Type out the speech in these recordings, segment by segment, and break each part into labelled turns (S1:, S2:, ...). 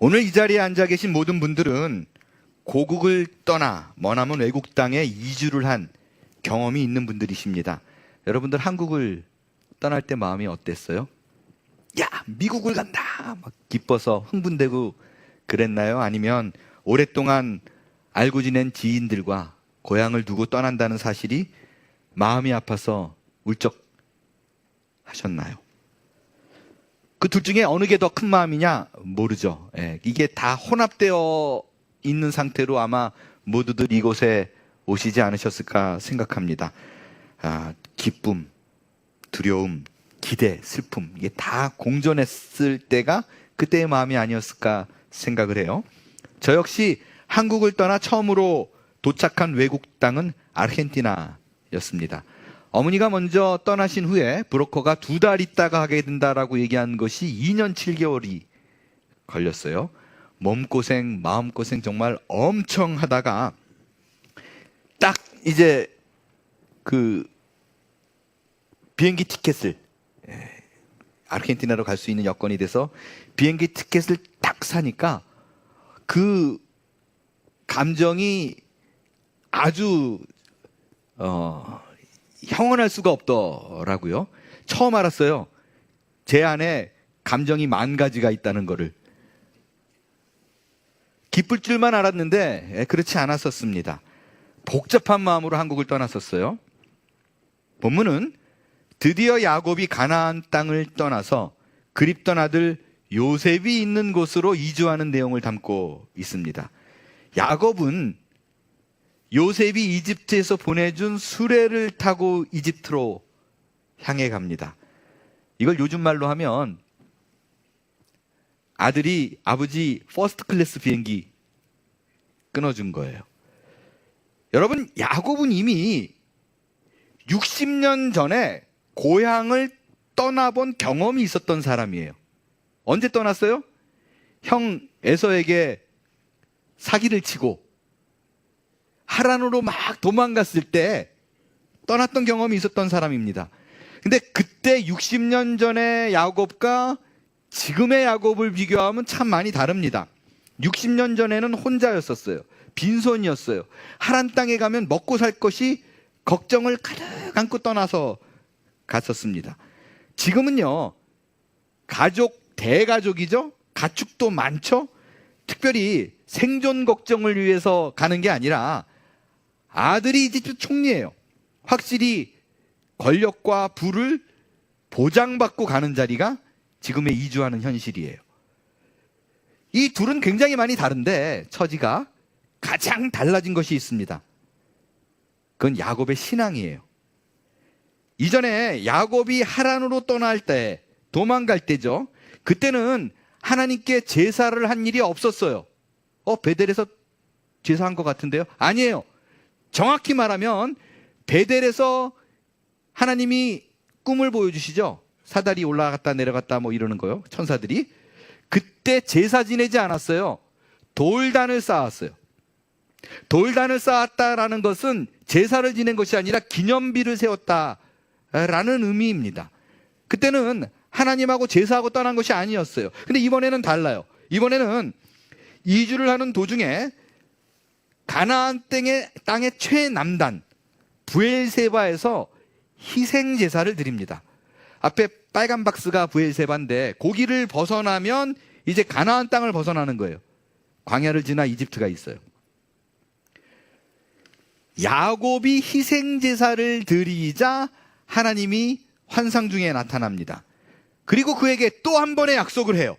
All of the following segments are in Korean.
S1: 오늘 이 자리에 앉아 계신 모든 분들은 고국을 떠나 머나먼 외국 땅에 이주를 한 경험이 있는 분들이십니다. 여러분들 한국을 떠날 때 마음이 어땠어요? 야, 미국을 간다! 막 기뻐서 흥분되고 그랬나요? 아니면 오랫동안 알고 지낸 지인들과 고향을 두고 떠난다는 사실이 마음이 아파서 울적하셨나요? 그 둘 중에 어느 게 더 큰 마음이냐 모르죠. 이게 다 혼합되어 있는 상태로 아마 모두들 이곳에 오시지 않으셨을까 생각합니다. 기쁨, 두려움, 기대, 슬픔, 이게 다 공존했을 때가 그때의 마음이 아니었을까 생각을 해요. 저 역시 한국을 떠나 처음으로 도착한 외국 땅은 아르헨티나였습니다. 어머니가 먼저 떠나신 후에 브로커가 2달 있다가 하게 된다라고 얘기한 것이 2년 7개월이 걸렸어요. 몸고생, 마음고생 정말 엄청 하다가 딱 이제 그 비행기 티켓을 아르헨티나로 갈 수 있는 여건이 돼서 비행기 티켓을 딱 사니까 그 감정이 아주 형언할 수가 없더라고요. 처음 알았어요. 제 안에 감정이 10,000가지가 있다는 거를. 기쁠 줄만 알았는데 그렇지 않았었습니다. 복잡한 마음으로 한국을 떠났었어요. 본문은 드디어 야곱이 가나안 땅을 떠나서 그립던 아들 요셉이 있는 곳으로 이주하는 내용을 담고 있습니다. 야곱은 요셉이 이집트에서 보내준 수레를 타고 이집트로 향해 갑니다. 이걸 요즘 말로 하면 아들이 아버지 퍼스트 클래스 비행기 끊어준 거예요. 여러분, 야곱은 이미 60년 전에 고향을 떠나본 경험이 있었던 사람이에요. 언제 떠났어요? 형 에서에게 사기를 치고 하란으로 막 도망갔을 때 떠났던 경험이 있었던 사람입니다. 근데 그때 60년 전의 야곱과 지금의 야곱을 비교하면 참 많이 다릅니다. 60년 전에는 혼자였었어요. 빈손이었어요. 하란 땅에 가면 먹고 살 것이 걱정을 가득 안고 떠나서 갔었습니다. 지금은요, 가족, 대가족이죠? 가축도 많죠? 특별히 생존 걱정을 위해서 가는 게 아니라 아들이 이집트 총리예요. 확실히 권력과 부를 보장받고 가는 자리가 지금의 이주하는 현실이에요. 이 둘은 굉장히 많이 다른데 처지가 가장 달라진 것이 있습니다. 그건 야곱의 신앙이에요. 이전에 야곱이 하란으로 떠날 때, 도망갈 때죠. 그때는 하나님께 제사를 한 일이 없었어요. 베델에서 제사한 것 같은데요? 아니에요. 정확히 말하면 베델에서 하나님이 꿈을 보여주시죠. 사다리 올라갔다 내려갔다 뭐 이러는 거요. 천사들이. 그때 제사 지내지 않았어요. 돌단을 쌓았어요. 돌단을 쌓았다라는 것은 제사를 지낸 것이 아니라 기념비를 세웠다라는 의미입니다. 그때는 하나님하고 제사하고 떠난 것이 아니었어요. 근데 이번에는 달라요. 이번에는 이주를 하는 도중에 가나안 땅의 최남단 브엘세바에서 희생 제사를 드립니다. 앞에 빨간 박스가 브엘세바인데 고기를 벗어나면 이제 가나안 땅을 벗어나는 거예요. 광야를 지나 이집트가 있어요. 야곱이 희생 제사를 드리자 하나님이 환상 중에 나타납니다. 그리고 그에게 또 한 번의 약속을 해요.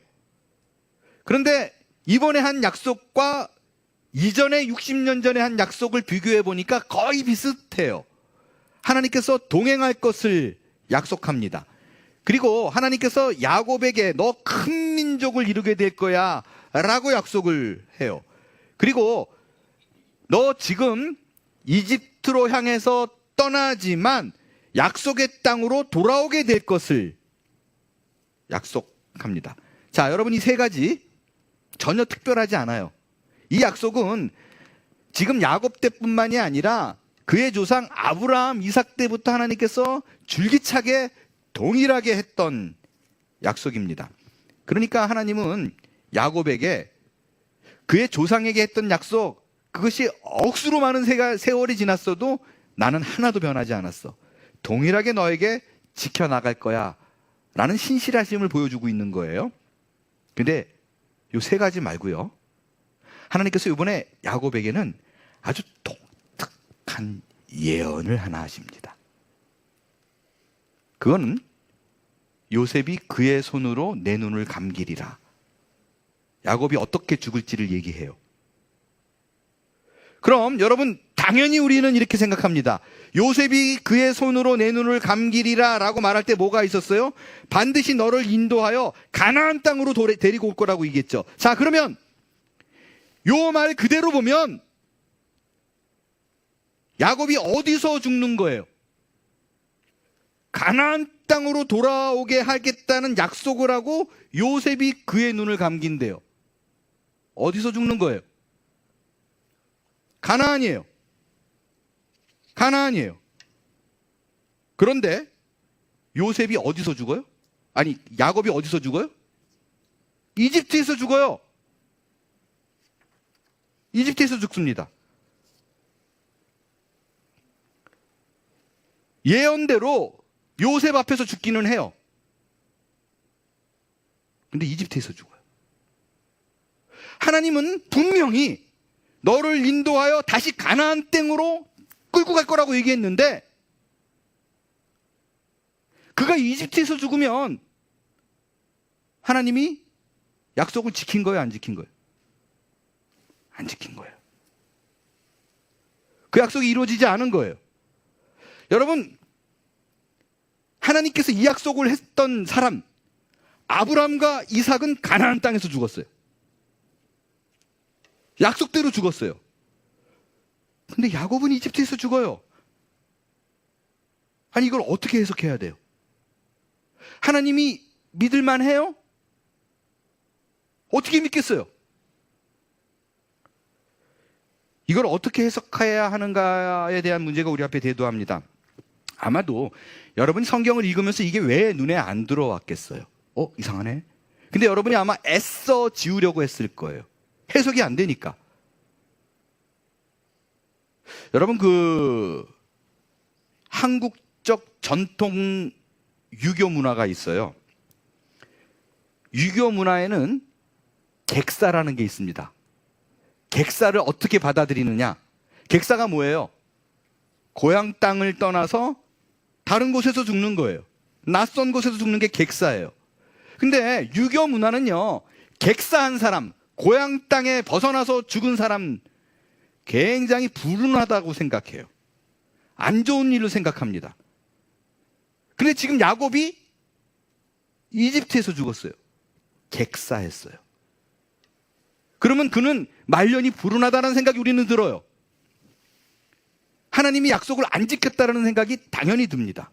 S1: 그런데 이번에 한 약속과 이전에 60년 전에 한 약속을 비교해 보니까 거의 비슷해요. 하나님께서 동행할 것을 약속합니다. 그리고 하나님께서 야곱에게 너 큰 민족을 이루게 될 거야 라고 약속을 해요. 그리고 너 지금 이집트로 향해서 떠나지만 약속의 땅으로 돌아오게 될 것을 약속합니다. 자, 여러분, 이 세 가지 전혀 특별하지 않아요. 이 약속은 지금 야곱 때뿐만이 아니라 그의 조상 아브라함, 이삭 때부터 하나님께서 줄기차게 동일하게 했던 약속입니다. 그러니까 하나님은 야곱에게 그의 조상에게 했던 약속, 그것이 억수로 많은 세월이 지났어도 나는 하나도 변하지 않았어. 동일하게 너에게 지켜나갈 거야 라는 신실하심을 보여주고 있는 거예요. 근데 요 세 가지 말고요, 하나님께서 이번에 야곱에게는 아주 독특한 예언을 하나 하십니다. 그거는 요셉이 그의 손으로 내 눈을 감기리라. 야곱이 어떻게 죽을지를 얘기해요. 그럼 여러분, 당연히 우리는 이렇게 생각합니다. 요셉이 그의 손으로 내 눈을 감기리라 라고 말할 때 뭐가 있었어요? 반드시 너를 인도하여 가나안 땅으로 데리고 올 거라고 얘기했죠. 자, 그러면 요 말 그대로 보면 야곱이 어디서 죽는 거예요? 가나안 땅으로 돌아오게 하겠다는 약속을 하고 요셉이 그의 눈을 감긴대요. 어디서 죽는 거예요? 가나안이에요. 가나안이에요. 그런데 요셉이 어디서 죽어요? 아니, 야곱이 어디서 죽어요? 이집트에서 죽어요. 이집트에서 죽습니다. 예언대로 요셉 앞에서 죽기는 해요. 근데 이집트에서 죽어요. 하나님은 분명히 너를 인도하여 다시 가나안 땅으로 끌고 갈 거라고 얘기했는데, 그가 이집트에서 죽으면 하나님이 약속을 지킨 거예요, 안 지킨 거예요? 안 지킨 거예요. 그 약속이 이루어지지 않은 거예요. 여러분, 하나님께서 이 약속을 했던 사람 아브라함과 이삭은 가나안 땅에서 죽었어요. 약속대로 죽었어요. 근데 야곱은 이집트에서 죽어요. 아니, 이걸 어떻게 해석해야 돼요? 하나님이 믿을만 해요? 어떻게 믿겠어요? 이걸 어떻게 해석해야 하는가에 대한 문제가 우리 앞에 대두합니다. 아마도 여러분이 성경을 읽으면서 이게 왜 눈에 안 들어왔겠어요? 이상하네. 근데 여러분이 아마 애써 지우려고 했을 거예요. 해석이 안 되니까. 여러분, 한국적 전통 유교 문화가 있어요. 유교 문화에는 객사라는 게 있습니다. 객사를 어떻게 받아들이느냐? 객사가 뭐예요? 고향 땅을 떠나서 다른 곳에서 죽는 거예요. 낯선 곳에서 죽는 게 객사예요. 근데 유교 문화는요, 객사한 사람, 고향 땅에 벗어나서 죽은 사람 굉장히 불운하다고 생각해요. 안 좋은 일로 생각합니다. 근데 지금 야곱이 이집트에서 죽었어요. 객사했어요. 그러면 그는 말년이 불운하다는 생각이 우리는 들어요. 하나님이 약속을 안 지켰다는 생각이 당연히 듭니다.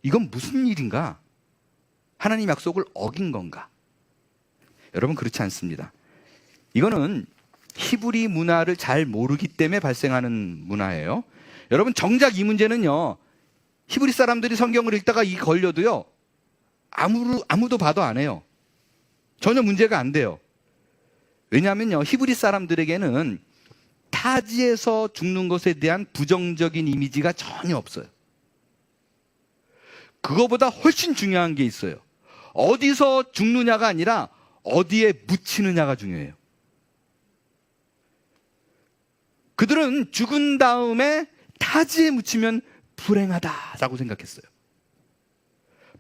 S1: 이건 무슨 일인가? 하나님 약속을 어긴 건가? 여러분, 그렇지 않습니다. 이거는 히브리 문화를 잘 모르기 때문에 발생하는 문화예요. 여러분, 정작 이 문제는요, 히브리 사람들이 성경을 읽다가 이 걸려도요, 아무도 봐도 안 해요. 전혀 문제가 안 돼요. 왜냐하면요, 히브리 사람들에게는 타지에서 죽는 것에 대한 부정적인 이미지가 전혀 없어요. 그거보다 훨씬 중요한 게 있어요. 어디서 죽느냐가 아니라 어디에 묻히느냐가 중요해요. 그들은 죽은 다음에 타지에 묻히면 불행하다라고 생각했어요.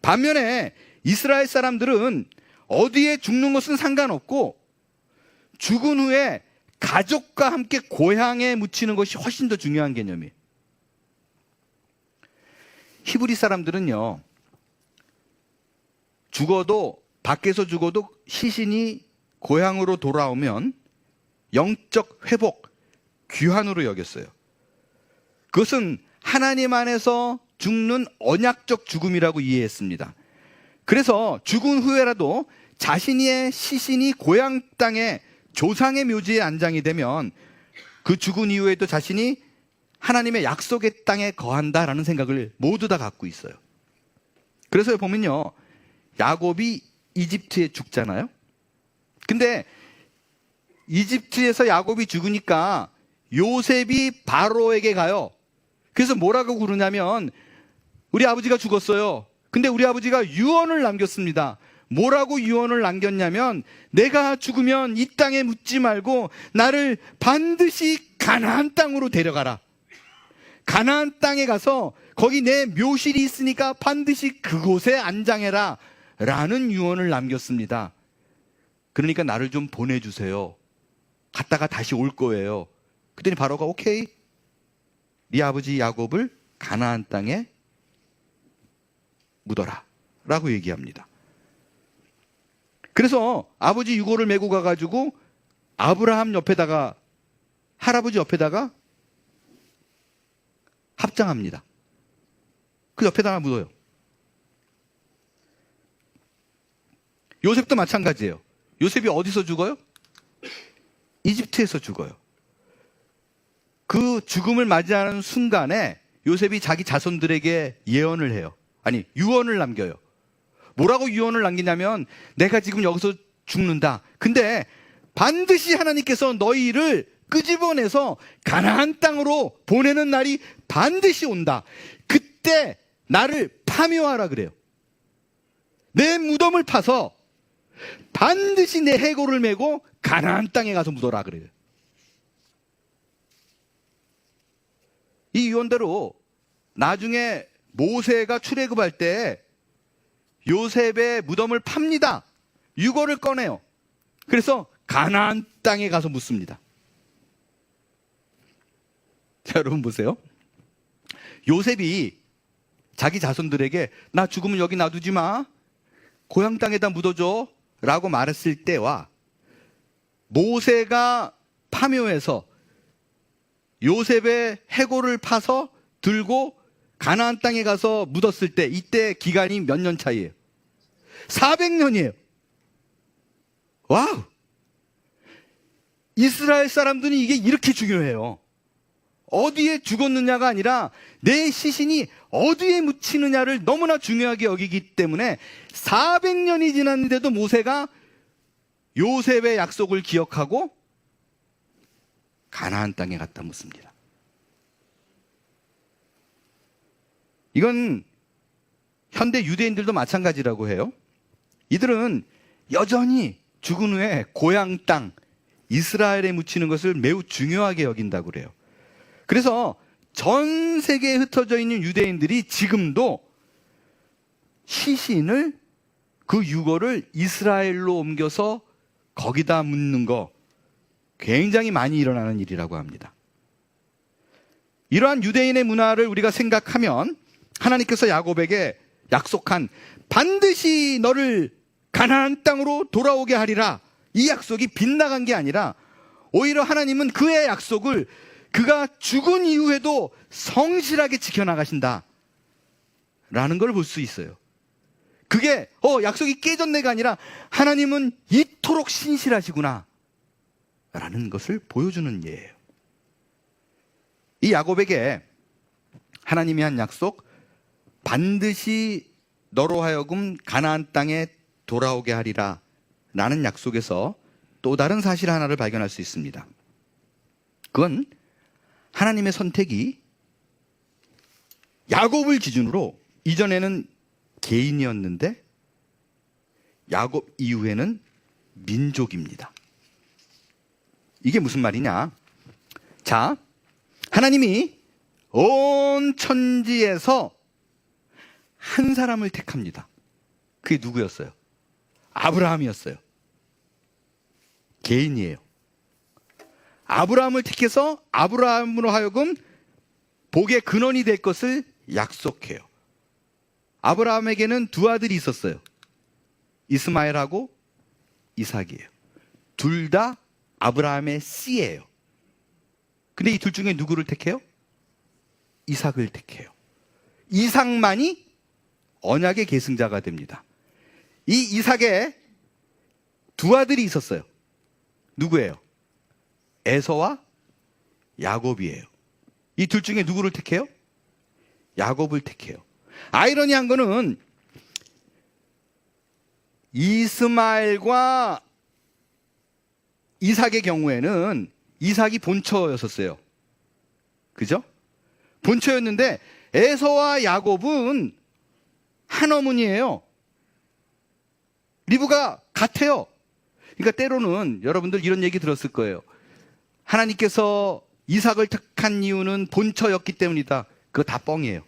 S1: 반면에 이스라엘 사람들은 어디에 죽는 것은 상관없고 죽은 후에 가족과 함께 고향에 묻히는 것이 훨씬 더 중요한 개념이에요. 히브리 사람들은요, 밖에서 죽어도 시신이 고향으로 돌아오면 영적 회복, 귀환으로 여겼어요. 그것은 하나님 안에서 죽는 언약적 죽음이라고 이해했습니다. 그래서 죽은 후에라도 자신의 시신이 고향 땅에 조상의 묘지에 안장이 되면 그 죽은 이후에도 자신이 하나님의 약속의 땅에 거한다라는 생각을 모두 다 갖고 있어요. 그래서 보면요, 야곱이 이집트에 죽잖아요. 근데 이집트에서 야곱이 죽으니까 요셉이 바로에게 가요. 그래서 뭐라고 그러냐면 우리 아버지가 죽었어요. 근데 우리 아버지가 유언을 남겼습니다. 뭐라고 유언을 남겼냐면 내가 죽으면 이 땅에 묻지 말고 나를 반드시 가나안 땅으로 데려가라. 가나안 땅에 가서 거기 내 묘실이 있으니까 반드시 그곳에 안장해라 라는 유언을 남겼습니다. 그러니까 나를 좀 보내주세요. 갔다가 다시 올 거예요. 그랬더니 바로가 오케이, 네 아버지 야곱을 가나안 땅에 묻어라 라고 얘기합니다. 그래서 아버지 유고를 메고 가가지고 아브라함 옆에다가, 할아버지 옆에다가 합장합니다. 그 옆에다가 묻어요. 요셉도 마찬가지예요. 요셉이 어디서 죽어요? 이집트에서 죽어요. 그 죽음을 맞이하는 순간에 요셉이 자기 자손들에게 예언을 해요. 아니, 유언을 남겨요. 뭐라고 유언을 남기냐면 내가 지금 여기서 죽는다. 근데 반드시 하나님께서 너희를 끄집어내서 가나안 땅으로 보내는 날이 반드시 온다. 그때 나를 파묘하라 그래요. 내 무덤을 파서 반드시 내 해골을 메고 가나안 땅에 가서 묻어라 그래요. 이 유언대로 나중에 모세가 출애굽할 때 요셉의 무덤을 팝니다. 유골을 꺼내요. 그래서 가나안 땅에 가서 묻습니다. 자, 여러분 보세요. 요셉이 자기 자손들에게 나 죽으면 여기 놔두지 마, 고향 땅에다 묻어줘 라고 말했을 때와 모세가 파묘해서 요셉의 해골을 파서 들고 가나안 땅에 가서 묻었을 때, 이때 기간이 몇 년 차이에요? 400년이에요. 와우! 이스라엘 사람들은 이게 이렇게 중요해요. 어디에 죽었느냐가 아니라 내 시신이 어디에 묻히느냐를 너무나 중요하게 여기기 때문에 400년이 지났는데도 모세가 요셉의 약속을 기억하고 가나안 땅에 갖다 묻습니다. 이건 현대 유대인들도 마찬가지라고 해요. 이들은 여전히 죽은 후에 고향 땅 이스라엘에 묻히는 것을 매우 중요하게 여긴다고 그래요. 그래서 전 세계에 흩어져 있는 유대인들이 지금도 시신을, 그 유골을 이스라엘로 옮겨서 거기다 묻는 거 굉장히 많이 일어나는 일이라고 합니다. 이러한 유대인의 문화를 우리가 생각하면 하나님께서 야곱에게 약속한 반드시 너를 가나안 땅으로 돌아오게 하리라, 이 약속이 빗나간 게 아니라 오히려 하나님은 그의 약속을 그가 죽은 이후에도 성실하게 지켜나가신다 라는 걸 볼 수 있어요. 그게 약속이 깨졌네가 아니라 하나님은 이토록 신실하시구나 라는 것을 보여주는 예예요. 이 야곱에게 하나님이 한 약속, 반드시 너로 하여금 가나안 땅에 돌아오게 하리라 라는 약속에서 또 다른 사실 하나를 발견할 수 있습니다. 그건 하나님의 선택이 야곱을 기준으로, 이전에는 개인이었는데 야곱 이후에는 민족입니다. 이게 무슨 말이냐? 자, 하나님이 온 천지에서 한 사람을 택합니다. 그게 누구였어요? 아브라함이었어요. 개인이에요. 아브라함을 택해서 아브라함으로 하여금 복의 근원이 될 것을 약속해요. 아브라함에게는 두 아들이 있었어요. 이스마엘하고 이삭이에요. 둘 다 아브라함의 씨예요. 근데 이 둘 중에 누구를 택해요? 이삭을 택해요. 이삭만이 언약의 계승자가 됩니다. 이 이삭에 두 아들이 있었어요. 누구예요? 에서와 야곱이에요. 이 둘 중에 누구를 택해요? 야곱을 택해요. 아이러니한 거는 이스마엘과 이삭의 경우에는 이삭이 본처였었어요. 그죠? 본처였는데 에서와 야곱은 한 어머니예요. 리브가 같아요. 그러니까 때로는 여러분들 이런 얘기 들었을 거예요. 하나님께서 이삭을 택한 이유는 본처였기 때문이다. 그거 다 뻥이에요.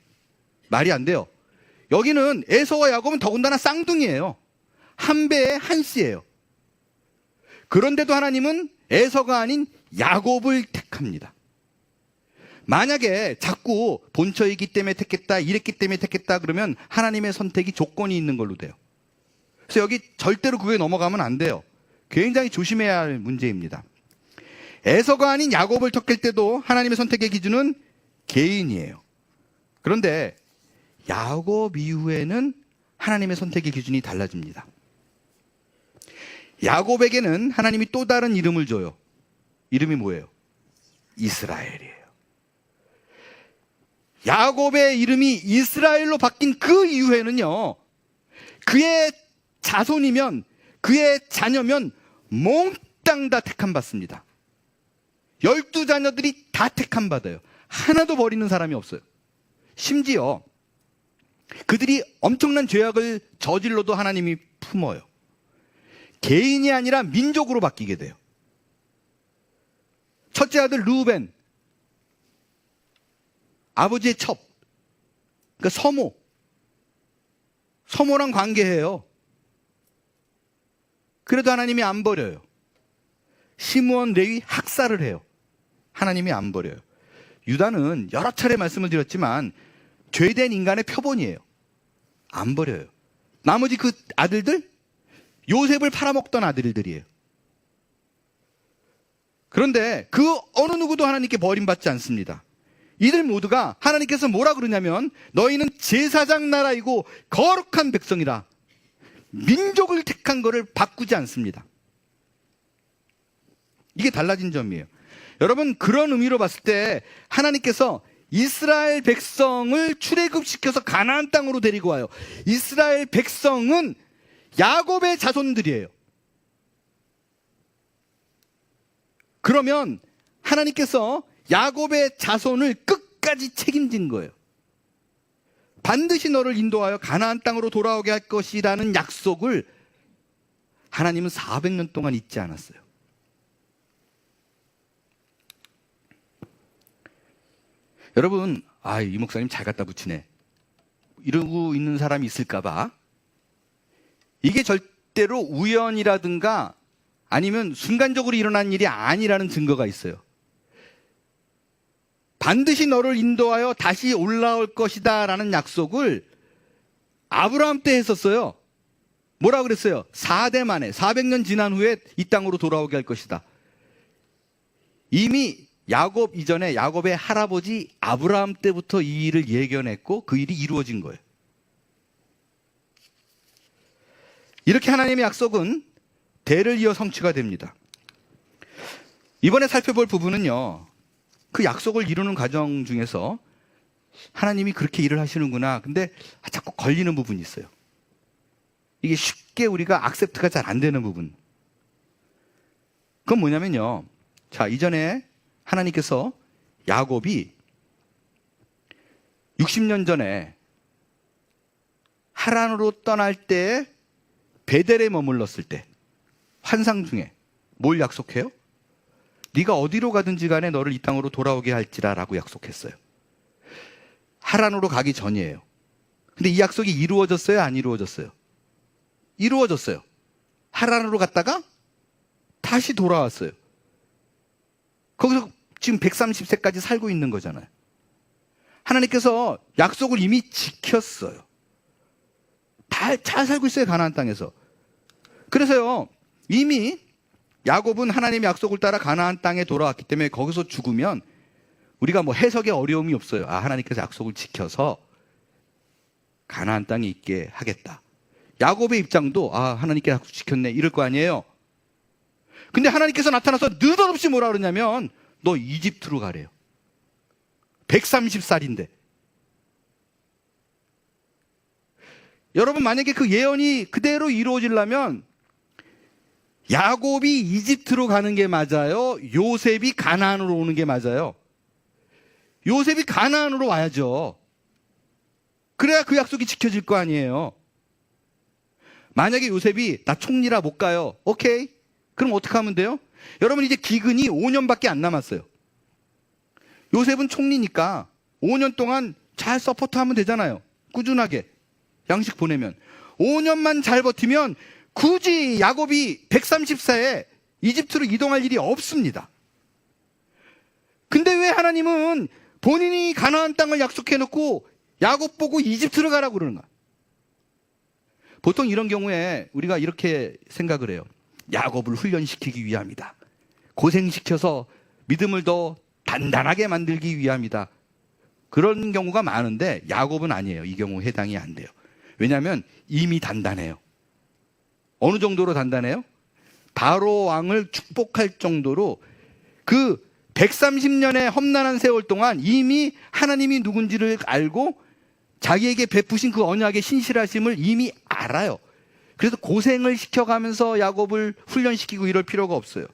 S1: 말이 안 돼요. 여기는 에서와 야곱은 더군다나 쌍둥이에요. 한 배의 한 씨예요. 그런데도 하나님은 에서가 아닌 야곱을 택합니다. 만약에 자꾸 본처이기 때문에 택했다, 이랬기 때문에 택했다 그러면 하나님의 선택이 조건이 있는 걸로 돼요. 그래서 여기 절대로 그게 넘어가면 안 돼요. 굉장히 조심해야 할 문제입니다. 에서가 아닌 야곱을 택할 때도 하나님의 선택의 기준은 개인이에요. 그런데 야곱 이후에는 하나님의 선택의 기준이 달라집니다. 야곱에게는 하나님이 또 다른 이름을 줘요. 이름이 뭐예요? 이스라엘이에요. 야곱의 이름이 이스라엘로 바뀐 그 이후에는요, 그의 자손이면, 그의 자녀면 몽땅 다 택함받습니다. 12자녀들이 다 택함받아요. 하나도 버리는 사람이 없어요. 심지어 그들이 엄청난 죄악을 저질러도 하나님이 품어요. 개인이 아니라 민족으로 바뀌게 돼요. 첫째 아들 르우벤, 아버지의 첩, 그러니까 서모랑 관계해요. 그래도 하나님이 안 버려요. 시므온, 레위 학살을 해요. 하나님이 안 버려요. 유다는 여러 차례 말씀을 드렸지만 죄된 인간의 표본이에요. 안 버려요. 나머지 그 아들들, 요셉을 팔아먹던 아들들이에요. 그런데 그 어느 누구도 하나님께 버림받지 않습니다. 이들 모두가 하나님께서 뭐라 그러냐면 너희는 제사장 나라이고 거룩한 백성이라. 민족을 택한 거를 바꾸지 않습니다. 이게 달라진 점이에요. 여러분, 그런 의미로 봤을 때 하나님께서 이스라엘 백성을 출애굽시켜서 가나안 땅으로 데리고 와요. 이스라엘 백성은 야곱의 자손들이에요. 그러면 하나님께서 야곱의 자손을 끝까지 책임진 거예요. 반드시 너를 인도하여 가나안 땅으로 돌아오게 할 것이라는 약속을 하나님은 400년 동안 잊지 않았어요. 여러분, 이 목사님 잘 갖다 붙이네, 이러고 있는 사람이 있을까봐. 이게 절대로 우연이라든가 아니면 순간적으로 일어난 일이 아니라는 증거가 있어요. 반드시 너를 인도하여 다시 올라올 것이다 라는 약속을 아브라함 때 했었어요. 뭐라 그랬어요? 4대 만에 400년 지난 후에 이 땅으로 돌아오게 할 것이다. 이미 야곱 이전에 야곱의 할아버지 아브라함 때부터 이 일을 예견했고 그 일이 이루어진 거예요. 이렇게 하나님의 약속은 대를 이어 성취가 됩니다. 이번에 살펴볼 부분은요, 그 약속을 이루는 과정 중에서 하나님이 그렇게 일을 하시는구나, 근데 자꾸 걸리는 부분이 있어요. 이게 쉽게 우리가 악셉트가 잘 안 되는 부분. 그건 뭐냐면요, 자, 이전에 하나님께서 야곱이 60년 전에 하란으로 떠날 때 베델에 머물렀을 때 환상 중에 뭘 약속해요? 네가 어디로 가든지 간에 너를 이 땅으로 돌아오게 할지라 라고 약속했어요. 하란으로 가기 전이에요. 근데 이 약속이 이루어졌어요? 안 이루어졌어요? 이루어졌어요. 하란으로 갔다가 다시 돌아왔어요. 거기서 지금 130세까지 살고 있는 거잖아요. 하나님께서 약속을 이미 지켰어요. 잘 살고 있어요, 가나안 땅에서. 그래서요, 이미 야곱은 하나님의 약속을 따라 가나안 땅에 돌아왔기 때문에 거기서 죽으면 우리가 뭐 해석에 어려움이 없어요. 하나님께서 약속을 지켜서 가나안 땅에 있게 하겠다. 야곱의 입장도 하나님께 약속 지켰네 이럴 거 아니에요. 근데 하나님께서 나타나서 느닷없이 뭐라 그러냐면 너 이집트로 가래요. 130살인데. 여러분, 만약에 그 예언이 그대로 이루어지려면 야곱이 이집트로 가는 게 맞아요? 요셉이 가나안으로 오는 게 맞아요? 요셉이 가나안으로 와야죠. 그래야 그 약속이 지켜질 거 아니에요. 만약에 요셉이 나 총리라 못 가요. 오케이. 그럼 어떻게 하면 돼요? 여러분 이제 기근이 5년밖에 안 남았어요. 요셉은 총리니까 5년 동안 잘 서포트하면 되잖아요. 꾸준하게 양식 보내면 5년만 잘 버티면 굳이 야곱이 130세에 이집트로 이동할 일이 없습니다. 근데 왜 하나님은 본인이 가나안 땅을 약속해놓고 야곱 보고 이집트로 가라고 그러는가? 보통 이런 경우에 우리가 이렇게 생각을 해요. 야곱을 훈련시키기 위함이다. 고생시켜서 믿음을 더 단단하게 만들기 위함이다. 그런 경우가 많은데 야곱은 아니에요. 이 경우 해당이 안 돼요. 왜냐하면 이미 단단해요. 어느 정도로 단단해요? 바로 왕을 축복할 정도로 그 130년의 험난한 세월 동안 이미 하나님이 누군지를 알고 자기에게 베푸신 그 언약의 신실하심을 이미 알아요. 그래서 고생을 시켜가면서 야곱을 훈련시키고 이럴 필요가 없어요.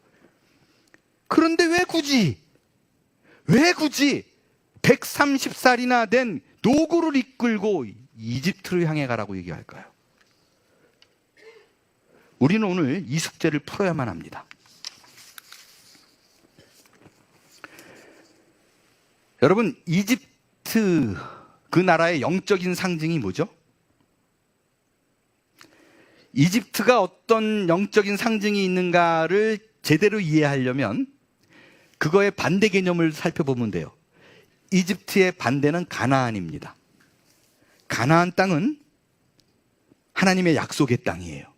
S1: 그런데 왜 굳이 130살이나 된 노구를 이끌고 이집트를 향해 가라고 얘기할까요? 우리는 오늘 이 숙제를 풀어야만 합니다. 여러분, 이집트 그 나라의 영적인 상징이 뭐죠? 이집트가 어떤 영적인 상징이 있는가를 제대로 이해하려면 그거의 반대 개념을 살펴보면 돼요. 이집트의 반대는 가나안입니다. 가나안 땅은 하나님의 약속의 땅이에요.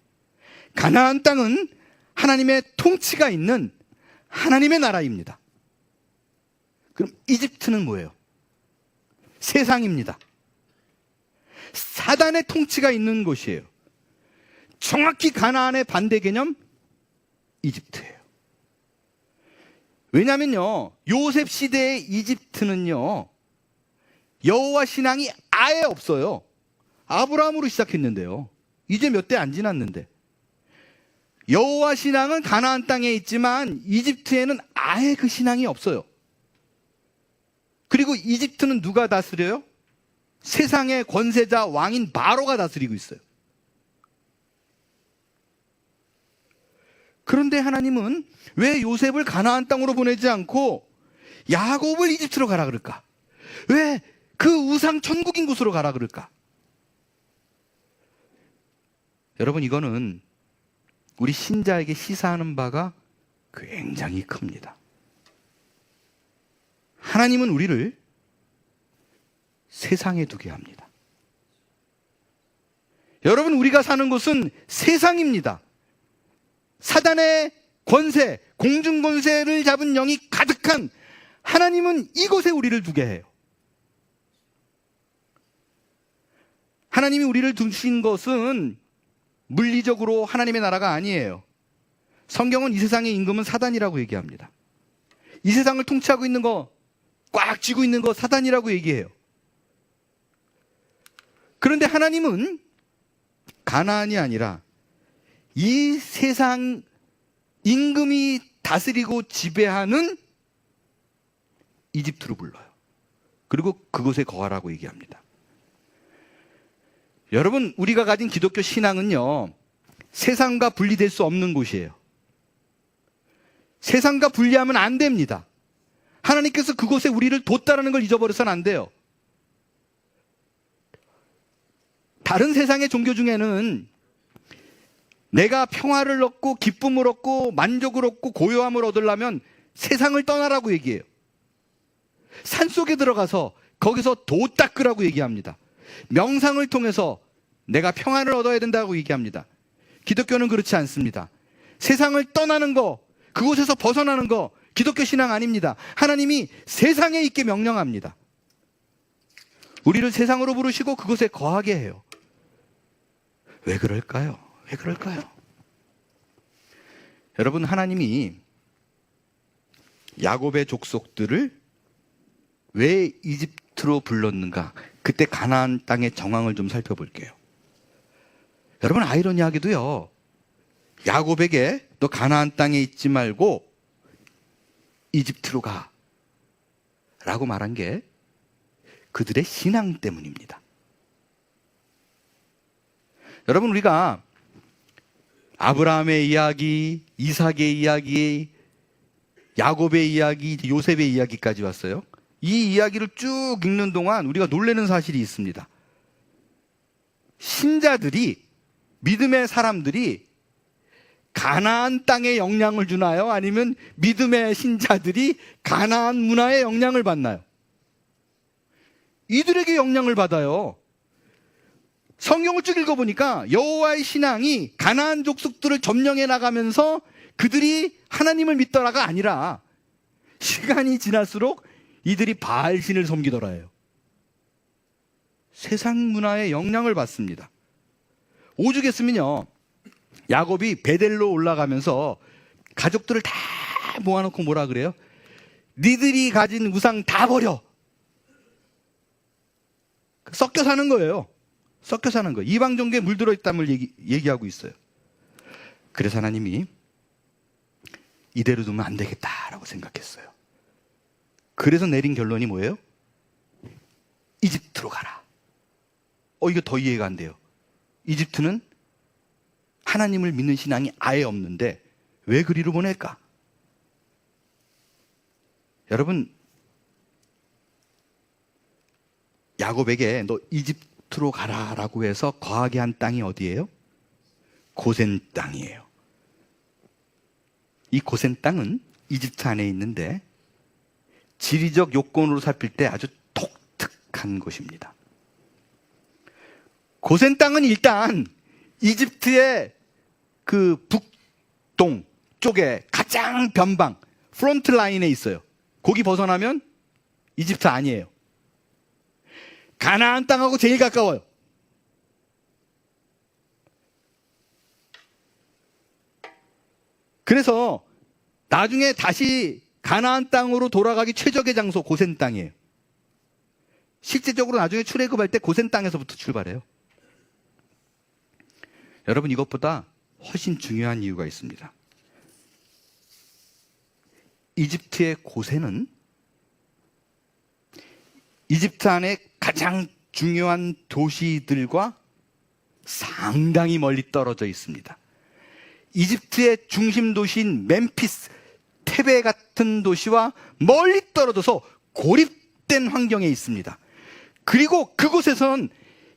S1: 가나안 땅은 하나님의 통치가 있는 하나님의 나라입니다. 그럼 이집트는 뭐예요? 세상입니다. 사단의 통치가 있는 곳이에요. 정확히 가나안의 반대 개념 이집트예요. 왜냐면요, 요셉 시대의 이집트는요, 여호와 신앙이 아예 없어요. 아브라함으로 시작했는데요. 이제 몇 대 안 지났는데. 여호와 신앙은 가나안 땅에 있지만 이집트에는 아예 그 신앙이 없어요. 그리고 이집트는 누가 다스려요? 세상의 권세자 왕인 바로가 다스리고 있어요. 그런데 하나님은 왜 요셉을 가나안 땅으로 보내지 않고 야곱을 이집트로 가라 그럴까? 왜 그 우상 천국인 곳으로 가라 그럴까? 여러분, 이거는 우리 신자에게 시사하는 바가 굉장히 큽니다. 하나님은 우리를 세상에 두게 합니다. 여러분, 우리가 사는 곳은 세상입니다. 사단의 권세, 공중권세를 잡은 영이 가득한 하나님은 이곳에 우리를 두게 해요. 하나님이 우리를 두신 것은 물리적으로 하나님의 나라가 아니에요. 성경은 이 세상의 임금은 사단이라고 얘기합니다. 이 세상을 통치하고 있는 거, 꽉 쥐고 있는 거 사단이라고 얘기해요. 그런데 하나님은 가나안이 아니라 이 세상 임금이 다스리고 지배하는 이집트로 불러요. 그리고 그곳에 거하라고 얘기합니다. 여러분, 우리가 가진 기독교 신앙은요, 세상과 분리될 수 없는 곳이에요. 세상과 분리하면 안 됩니다. 하나님께서 그곳에 우리를 뒀다라는 걸 잊어버려서는 안 돼요. 다른 세상의 종교 중에는 내가 평화를 얻고 기쁨을 얻고 만족을 얻고 고요함을 얻으려면 세상을 떠나라고 얘기해요. 산속에 들어가서 거기서 도 닦으라고 얘기합니다. 명상을 통해서 내가 평안을 얻어야 된다고 얘기합니다. 기독교는 그렇지 않습니다. 세상을 떠나는 거, 그곳에서 벗어나는 거 기독교 신앙 아닙니다. 하나님이 세상에 있게 명령합니다. 우리를 세상으로 부르시고 그곳에 거하게 해요. 왜 그럴까요? 왜 그럴까요? 여러분, 하나님이 야곱의 족속들을 왜 이집트로 불렀는가? 그때 가나안 땅의 정황을 좀 살펴볼게요. 여러분, 아이러니하게도요, 야곱에게 너 가나안 땅에 있지 말고 이집트로 가 라고 말한 게 그들의 신앙 때문입니다. 여러분, 우리가 아브라함의 이야기, 이삭의 이야기, 야곱의 이야기, 요셉의 이야기까지 왔어요. 이 이야기를 쭉 읽는 동안 우리가 놀라는 사실이 있습니다. 신자들이, 믿음의 사람들이 가나안 땅에 영향을 주나요? 아니면 믿음의 신자들이 가나안 문화에 영향을 받나요? 이들에게 영향을 받아요. 성경을 쭉 읽어보니까 여호와의 신앙이 가나안 족속들을 점령해 나가면서 그들이 하나님을 믿더라가 아니라 시간이 지날수록 이들이 바알신을 섬기더라예요. 세상 문화에 영향을 받습니다. 오죽했으면요, 야곱이 베델로 올라가면서 가족들을 다 모아놓고 뭐라 그래요? 니들이 가진 우상 다 버려. 섞여 사는 거예요. 섞여 사는 거예요. 이방 종교에 물들어 있다는 얘기하고 있어요. 그래서 하나님이 이대로 두면 안 되겠다라고 생각했어요. 그래서 내린 결론이 뭐예요? 이집트로 가라. 이거 더 이해가 안 돼요. 이집트는 하나님을 믿는 신앙이 아예 없는데 왜 그리로 보낼까? 여러분, 야곱에게 너 이집트로 가라라고 해서 거하게 한 땅이 어디예요? 고센 땅이에요. 이 고센 땅은 이집트 안에 있는데 지리적 요건으로 살필 때 아주 독특한 곳입니다. 고센 땅은 일단 이집트의 그 북동 쪽에 가장 변방, 프론트 라인에 있어요. 거기 벗어나면 이집트 아니에요. 가나안 땅하고 제일 가까워요. 그래서 나중에 다시 가나안 땅으로 돌아가기 최적의 장소 고센 땅이에요. 실제적으로 나중에 출애굽할 때 고센 땅에서부터 출발해요. 여러분, 이것보다 훨씬 중요한 이유가 있습니다. 이집트의 고센은 이집트 안에 가장 중요한 도시들과 상당히 멀리 떨어져 있습니다. 이집트의 중심 도시인 멤피스, 테베 같은 도시와 멀리 떨어져서 고립된 환경에 있습니다. 그리고 그곳에선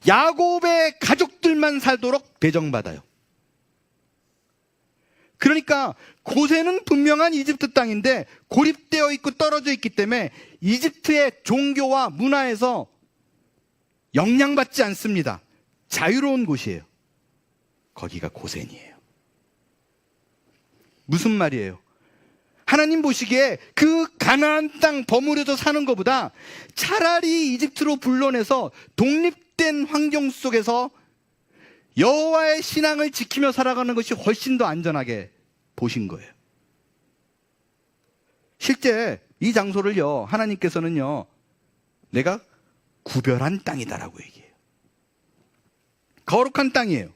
S1: 야곱의 가족들만 살도록 배정받아요. 그러니까 고센은 분명한 이집트 땅인데 고립되어 있고 떨어져 있기 때문에 이집트의 종교와 문화에서 영향받지 않습니다. 자유로운 곳이에요. 거기가 고센이에요. 무슨 말이에요? 하나님 보시기에 그 가나안 땅 버무려져 사는 것보다 차라리 이집트로 불러내서 독립된 환경 속에서 여호와의 신앙을 지키며 살아가는 것이 훨씬 더 안전하게 보신 거예요. 실제 이 장소를요, 하나님께서는요, 내가 구별한 땅이다라고 얘기해요. 거룩한 땅이에요.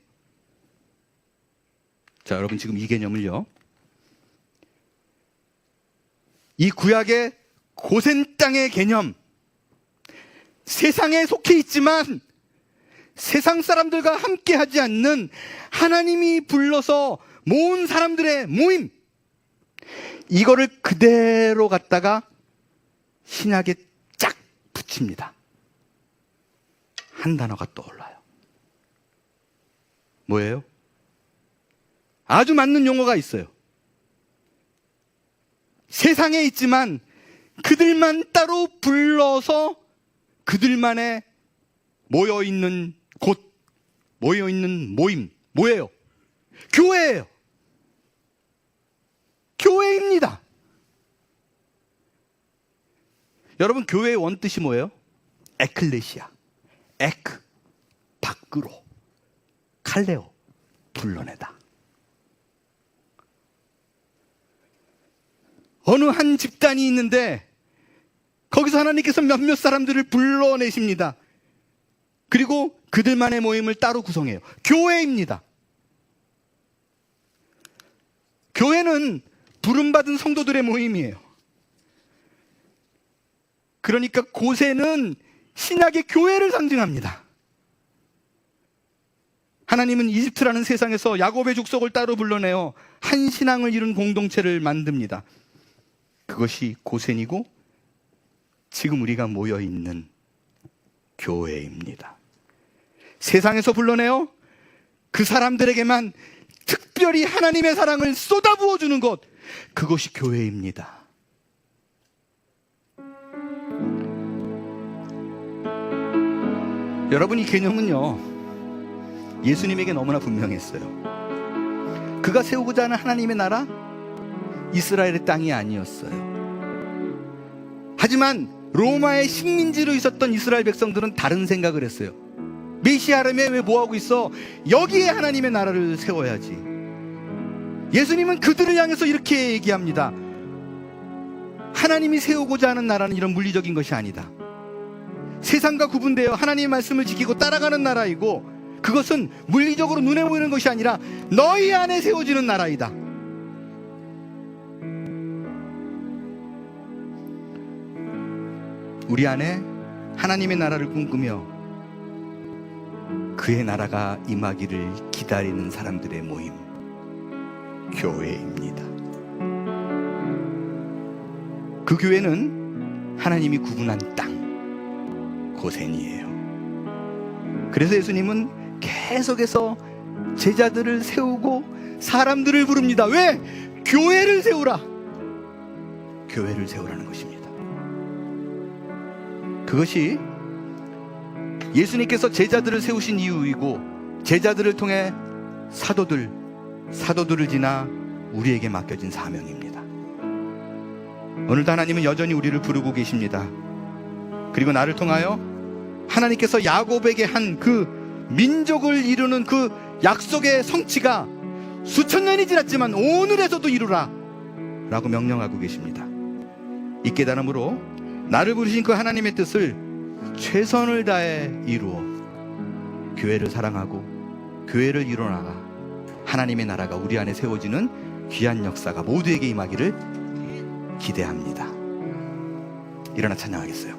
S1: 자, 여러분, 지금 이 개념을요, 이 구약의 고센 땅의 개념, 세상에 속해 있지만 세상 사람들과 함께 하지 않는 하나님이 불러서 모은 사람들의 모임, 이거를 그대로 갖다가 신약에 쫙 붙입니다. 한 단어가 떠올라요. 뭐예요? 아주 맞는 용어가 있어요. 세상에 있지만 그들만 따로 불러서 그들만의 모여있는 곳, 모여있는 모임, 뭐예요? 교회예요. 교회입니다. 여러분, 교회의 원뜻이 뭐예요? 에클레시아. 에크, 밖으로. 칼레오, 불러내다. 어느 한 집단이 있는데 거기서 하나님께서 몇몇 사람들을 불러내십니다. 그리고 그들만의 모임을 따로 구성해요. 교회입니다. 교회는 부름받은 성도들의 모임이에요. 그러니까 고세는 신약의 교회를 상징합니다. 하나님은 이집트라는 세상에서 야곱의 족속을 따로 불러내어 한 신앙을 이룬 공동체를 만듭니다. 그것이 고센이고 지금 우리가 모여있는 교회입니다. 세상에서 불러내어 그 사람들에게만 특별히 하나님의 사랑을 쏟아부어주는 것, 그것이 교회입니다. 여러분, 이 개념은요, 예수님에게 너무나 분명했어요. 그가 세우고자 하는 하나님의 나라, 이스라엘의 땅이 아니었어요. 하지만 로마의 식민지로 있었던 이스라엘 백성들은 다른 생각을 했어요. 메시아라며 왜 뭐하고 있어? 여기에 하나님의 나라를 세워야지. 예수님은 그들을 향해서 이렇게 얘기합니다. 하나님이 세우고자 하는 나라는 이런 물리적인 것이 아니다. 세상과 구분되어 하나님의 말씀을 지키고 따라가는 나라이고, 그것은 물리적으로 눈에 보이는 것이 아니라 너희 안에 세워지는 나라이다. 우리 안에 하나님의 나라를 꿈꾸며 그의 나라가 임하기를 기다리는 사람들의 모임, 교회입니다. 그 교회는 하나님이 구분한 땅, 고센이에요. 그래서 예수님은 계속해서 제자들을 세우고 사람들을 부릅니다. 왜? 교회를 세우라. 교회를 세우라는 것입니다. 그것이 예수님께서 제자들을 세우신 이유이고, 제자들을 통해 사도들을 지나 우리에게 맡겨진 사명입니다. 오늘도 하나님은 여전히 우리를 부르고 계십니다. 그리고 나를 통하여 하나님께서 야곱에게 한 그 민족을 이루는 그 약속의 성취가 수천 년이 지났지만 오늘에서도 이루라 라고 명령하고 계십니다. 이 깨달음으로 나를 부르신 그 하나님의 뜻을 최선을 다해 이루어 교회를 사랑하고 교회를 이뤄나가 하나님의 나라가 우리 안에 세워지는 귀한 역사가 모두에게 임하기를 기대합니다. 일어나 찬양하겠어요.